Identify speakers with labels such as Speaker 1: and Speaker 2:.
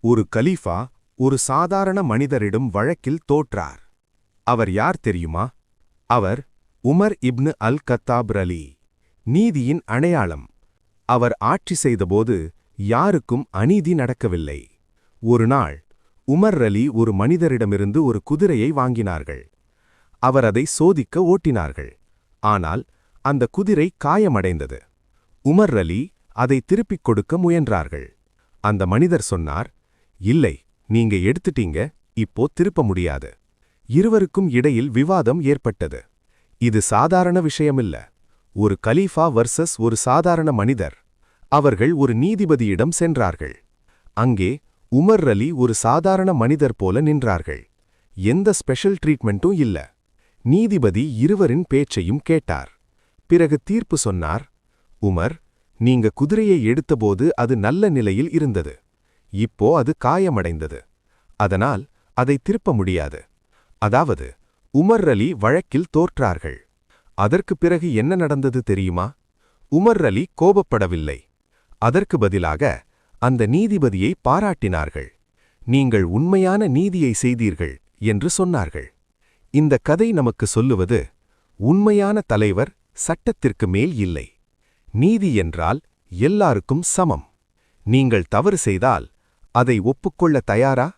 Speaker 1: ஒரு கலீஃபா ஒரு சாதாரண மனிதரிடம் வழக்கில் தோற்றார். அவர் யார் தெரியுமா? அவர் உமர் இப்னு அல் கத்தாப் ரலி. நீதியின் அடையாளம். அவர் ஆட்சி செய்தபோது யாருக்கும் அநீதி நடக்கவில்லை. ஒரு நாள் உமர் ரலி ஒரு மனிதரிடமிருந்து ஒரு குதிரையை வாங்கினார்கள். அவர் அதை சோதிக்க ஓட்டினார்கள். ஆனால் அந்த குதிரை காயமடைந்தது. உமர் ரலி அதை திருப்பிக் கொடுக்க முயன்றார்கள். அந்த மனிதர் சொன்னார், இல்லை, நீங்க எடுத்துட்டீங்க, இப்போ திருப்ப முடியாது. இருவருக்கும் இடையில் விவாதம் ஏற்பட்டது. இது சாதாரண விஷயமில்ல. ஒரு கலீஃபா வர்சஸ் ஒரு சாதாரண மனிதர். அவர்கள் ஒரு நீதிபதியிடம் சென்றார்கள். அங்கே உமர் ரலி ஒரு சாதாரண மனிதர் போல நின்றார்கள். எந்த ஸ்பெஷல் ட்ரீட்மெண்ட்டும் இல்ல. நீதிபதி இருவரின் பேச்சையும் கேட்டார். பிறகு தீர்ப்பு சொன்னார், உமர், நீங்க குதிரையை எடுத்தபோது அது நல்ல நிலையில் இருந்தது. இப்போ அது காயமடைந்தது. அதனால் அதை திருப்ப முடியாது. அதாவது உமர் ரலி வழக்கில் தோற்றார்கள். அதற்கு பிறகு என்ன நடந்தது தெரியுமா? உமர் ரலி கோபப்படவில்லை. அதற்கு பதிலாக அந்த நீதிபதியை பாராட்டினார்கள். நீங்கள் உண்மையான நீதியை செய்தீர்கள் என்று சொன்னார்கள். இந்த கதை நமக்கு சொல்லுவது, உண்மையான தலைவர் சட்டத்திற்கு மேல் இல்லை. நீதி என்றால் எல்லாருக்கும் சமம். நீங்கள் தவறு செய்தால் அதை ஒப்புக்கொள்ள தயாரா?